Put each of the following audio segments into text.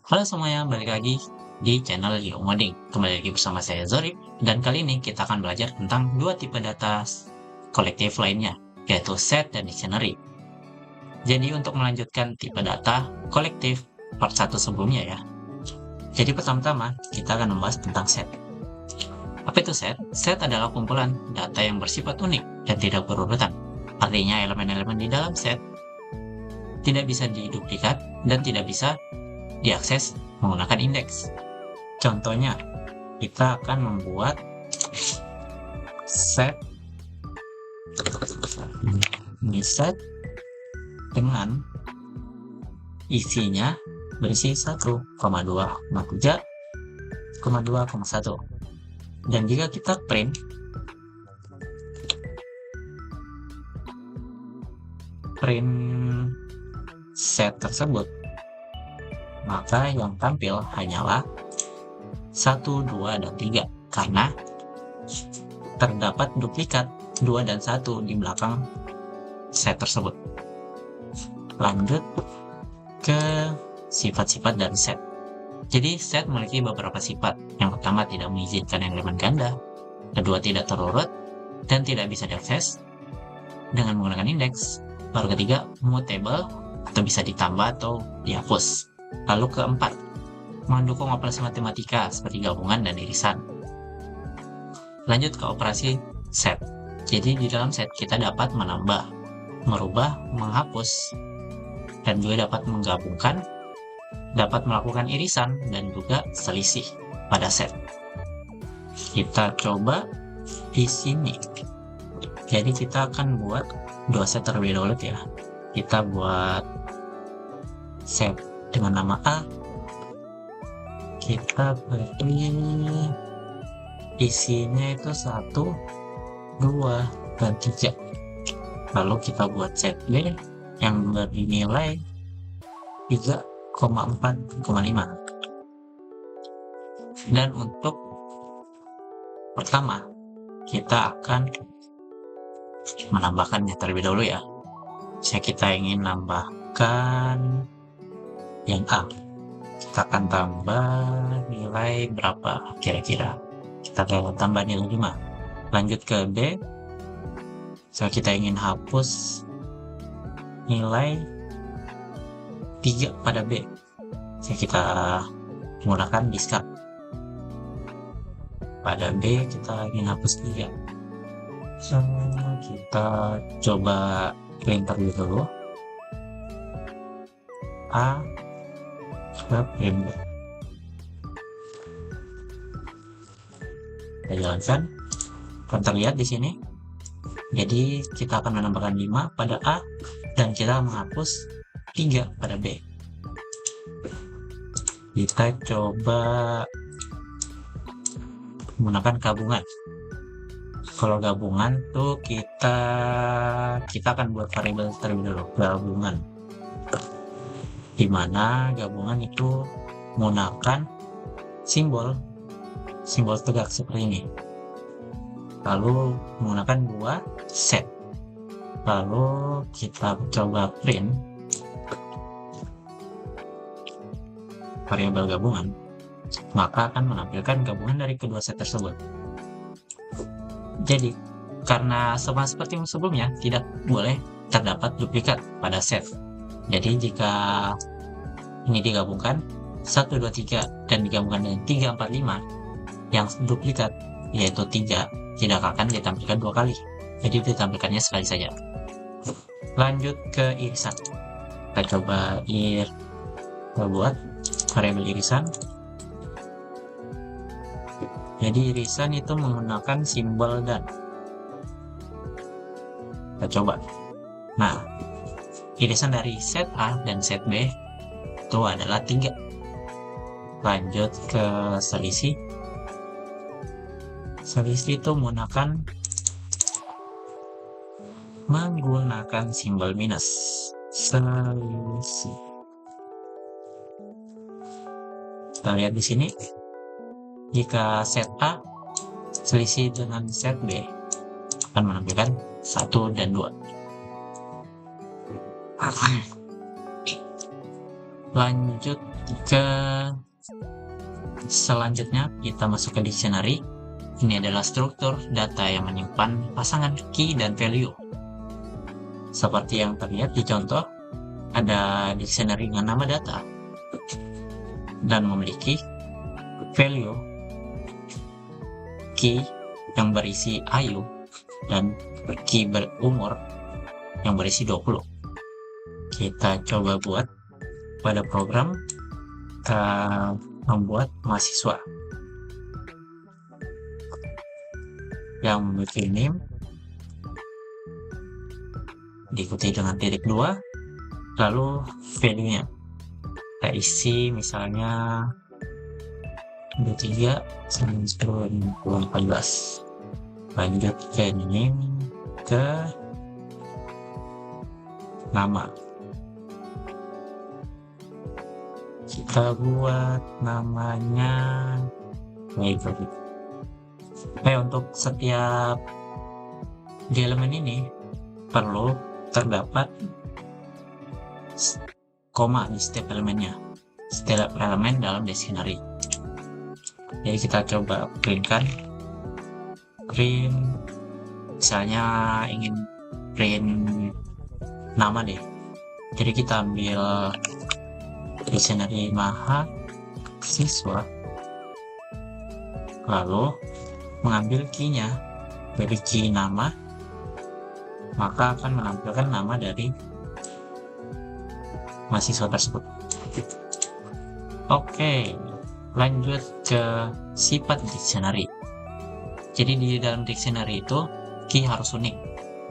Halo semuanya, balik lagi di channel Ngoding. Kembali lagi bersama saya Zorib, dan kali ini kita akan belajar tentang dua tipe data kolektif lainnya, yaitu set dan dictionary. Jadi untuk melanjutkan tipe data kolektif part 1 sebelumnya ya. Jadi pertama-tama kita akan membahas tentang set. Apa itu set? Set adalah kumpulan data yang bersifat unik dan tidak berurutan. Artinya elemen-elemen di dalam set tidak bisa diduplikat dan tidak bisa diakses menggunakan indeks. Contohnya, kita akan membuat set dengan isinya berisi 1,2,3,2,1. Dan jika kita print set tersebut, maka yang tampil hanyalah 1, 2, dan 3 karena terdapat duplikat 2 dan 1 di belakang set tersebut. Lanjut ke sifat-sifat dari set. Jadi set memiliki beberapa sifat. Yang pertama, tidak mengizinkan elemen ganda. Kedua, tidak terurut dan tidak bisa diakses dengan menggunakan indeks. Baru ketiga, mutable atau bisa ditambah atau dihapus. Lalu keempat, mendukung operasi matematika seperti gabungan dan irisan. Lanjut ke operasi set. Jadi di dalam set kita dapat menambah, merubah, menghapus, dan juga dapat menggabungkan, dapat melakukan irisan, dan juga selisih pada set. Kita coba di sini. Jadi kita akan buat dua set terlebih dahulu ya. Kita buat set dengan nama A. Kita beri isinya itu 1, 2, dan 3. Lalu kita buat set B yang bernilai 3,4,5. Dan untuk pertama, kita akan menambahkannya terlebih dahulu ya. Kita ingin nambahkan yang A. Kita akan tambah nilai berapa kira-kira? Kita akan tambah nilai 5. Lanjut ke B. Kita ingin hapus nilai 3 pada B. Kita menggunakan discard. Pada B kita ingin hapus 3. Kita coba print terlebih dulu. A ke print B. Kita jalankan. Akan terlihat di sini. Jadi kita akan menambahkan 5 pada A dan kita menghapus 3 pada B. Kita coba menggunakan gabungan. Kalau gabungan tuh kita akan buat variabel terlebih dulu, gabungan. Dimana gabungan itu menggunakan simbol tegak seperti ini. Lalu menggunakan 2 set. Lalu kita coba print variabel gabungan, maka akan menampilkan gabungan dari kedua set tersebut. Jadi, karena sama seperti sebelumnya, tidak boleh terdapat duplikat pada set. Jadi, jika ini digabungkan, 1, 2, 3, dan digabungkan dengan 3, 4, 5, yang duplikat, yaitu 3, tidak akan ditampilkan 2 kali. Jadi, ditampilkannya sekali saja. Lanjut ke irisan. Kita coba buat variabel irisan. Jadi irisan itu menggunakan simbol dan. Kita coba. Nah, irisan dari set A dan set B itu adalah 3. Lanjut ke selisih. Selisih itu menggunakan simbol minus. Selisih. Kita lihat di sini. Jika set A selisih dengan set B akan menampilkan 1 dan 2. Lanjut ke selanjutnya, kita masuk ke dictionary. Ini adalah struktur data yang menyimpan pasangan key dan value. Seperti yang terlihat di contoh, ada dictionary dengan nama data dan memiliki value key yang berisi Ayu dan key berumur yang berisi 20. Kita coba buat pada program, kita membuat mahasiswa yang memiliki name diikuti dengan titik 2, lalu value-nya kita isi misalnya 23 10 14. Lanjut ke name, ke nama, kita buat namanya library. Untuk setiap di elemen ini perlu terdapat koma di setiap elemennya, setiap elemen dalam dictionary. Jadi kita coba printkan, print misalnya ingin print nama deh. Jadi kita ambil dictionary mahasiswa, lalu mengambil key-nya dari key nama, maka akan menampilkan nama dari mahasiswa tersebut. Oke, lanjut ke sifat dictionary. Jadi di dalam dictionary itu key harus unik,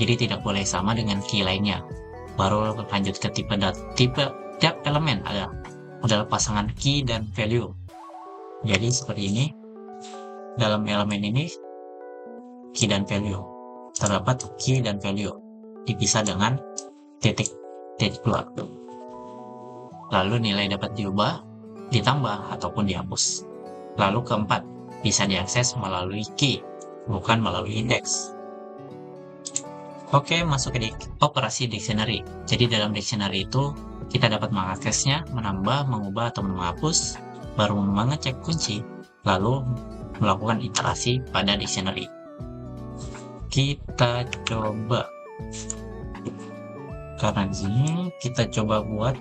jadi tidak boleh sama dengan key lainnya. Baru lanjut ke tiap elemen adalah pasangan key dan value. Jadi seperti ini. Dalam elemen ini key dan value, terdapat key dan value dipisah dengan titik dua. Lalu nilai dapat diubah, ditambah ataupun dihapus. Lalu keempat, bisa diakses melalui key, bukan melalui indeks. Oke, masuk ke operasi dictionary. Jadi dalam dictionary itu kita dapat mengaksesnya, menambah, mengubah atau menghapus, baru mengecek kunci, lalu melakukan iterasi pada dictionary. Kita coba, karena di sini kita coba buat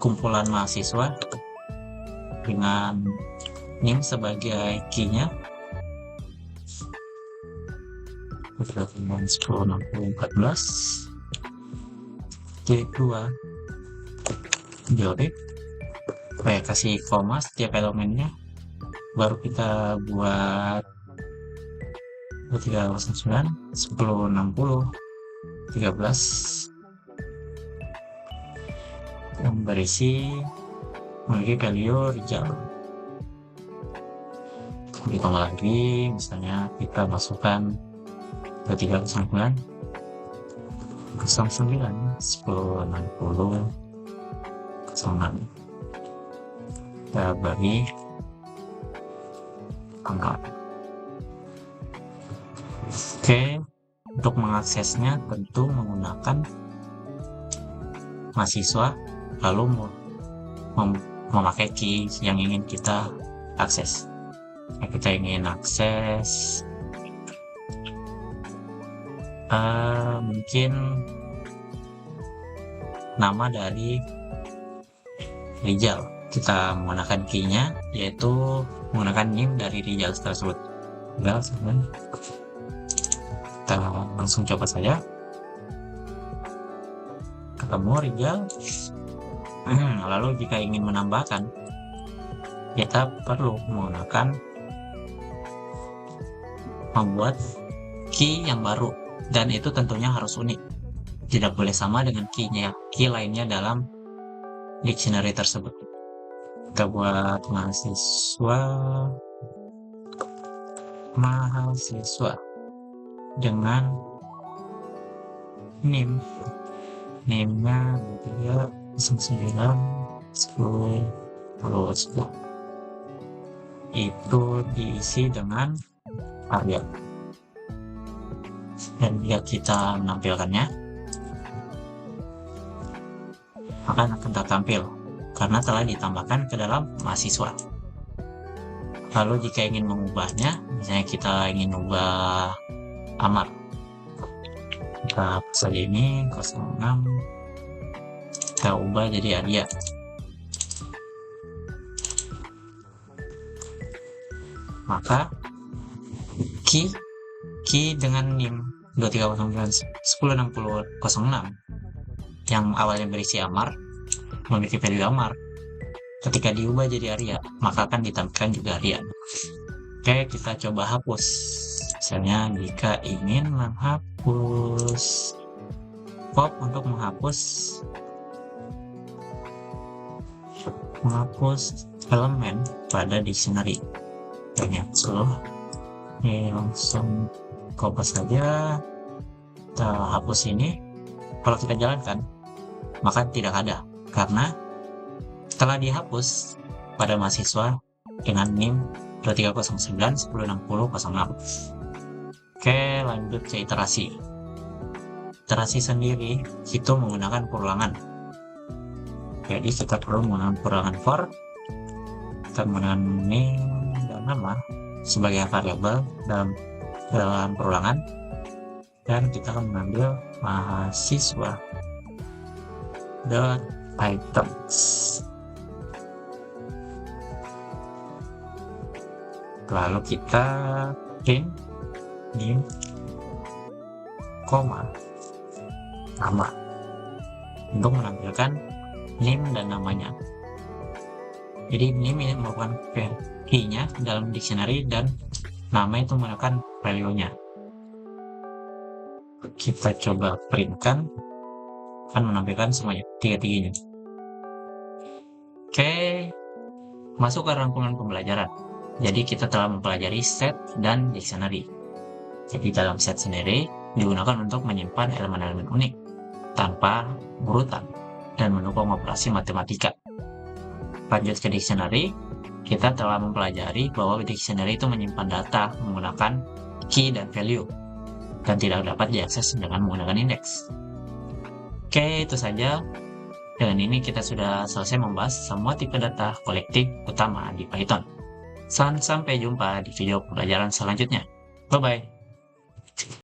kumpulan mahasiswa dengan name sebagai key-nya. 10 60 14 titik 2 jorik, kasih koma setiap elemennya, baru kita buat 309 10 60 13 yang berisi memiliki value Rijal. Ditambah lagi, misalnya kita masukkan ke 309 09 10 60 06. Kita bagi angka. Oke, untuk mengaksesnya tentu menggunakan mahasiswa, lalu memakai key yang ingin kita akses. Kita ingin akses mungkin nama dari Rijal. Kita menggunakan key-nya, yaitu menggunakan name dari Rijal tersebut. Kita langsung coba saja. Ketemu Rijal. Lalu jika ingin menambahkan, kita perlu menggunakan membuat key yang baru, dan itu tentunya harus unik, tidak boleh sama dengan key lainnya dalam dictionary tersebut. Kita buat mahasiswa dengan name-nya 9 10 10. Itu diisi dengan karya, dan jika kita menampilkannya akan tertampil karena telah ditambahkan ke dalam mahasiswa. Lalu jika ingin mengubahnya, misalnya kita ingin mengubah Amar, kita hapus saja ini 06, kita ubah jadi Arya. Maka key dengan NIM 2309106006 yang awalnya berisi Amar memiliki value Amar. Ketika diubah jadi Arya, maka akan ditampilkan juga Arya. Oke, kita coba hapus. Misalnya jika ingin menghapus pop untuk menghapus elemen pada dictionary. Ini langsung copy saja, kita hapus ini. Kalau kita jalankan, maka tidak ada, karena telah dihapus pada mahasiswa dengan NIM 2309106006. Oke, lanjut ke iterasi. Iterasi sendiri itu menggunakan perulangan. Jadi kita perlu menggunakan perulangan for, kita menggunakan NIM dan nama sebagai variabel dalam perulangan, dan kita akan mengambil mahasiswa items. Lalu kita print NIM, nama untuk menampilkan NIM dan namanya. Jadi NIM ini merupakan key-nya dalam dictionary dan nama itu merupakan value-nya. Kita coba printkan, akan menampilkan semuanya, tiga-tiganya. Oke, masuk ke rangkuman pembelajaran. Jadi kita telah mempelajari set dan dictionary. Jadi dalam set sendiri digunakan untuk menyimpan elemen-elemen unik tanpa urutan dan mendukung operasi matematika. Lanjut ke dictionary, kita telah mempelajari bahwa dictionary itu menyimpan data menggunakan key dan value dan tidak dapat diakses dengan menggunakan indeks. Oke, itu saja. Dengan ini kita sudah selesai membahas semua tipe data kolektif utama di Python. Sampai jumpa di video pembelajaran selanjutnya. Bye-bye.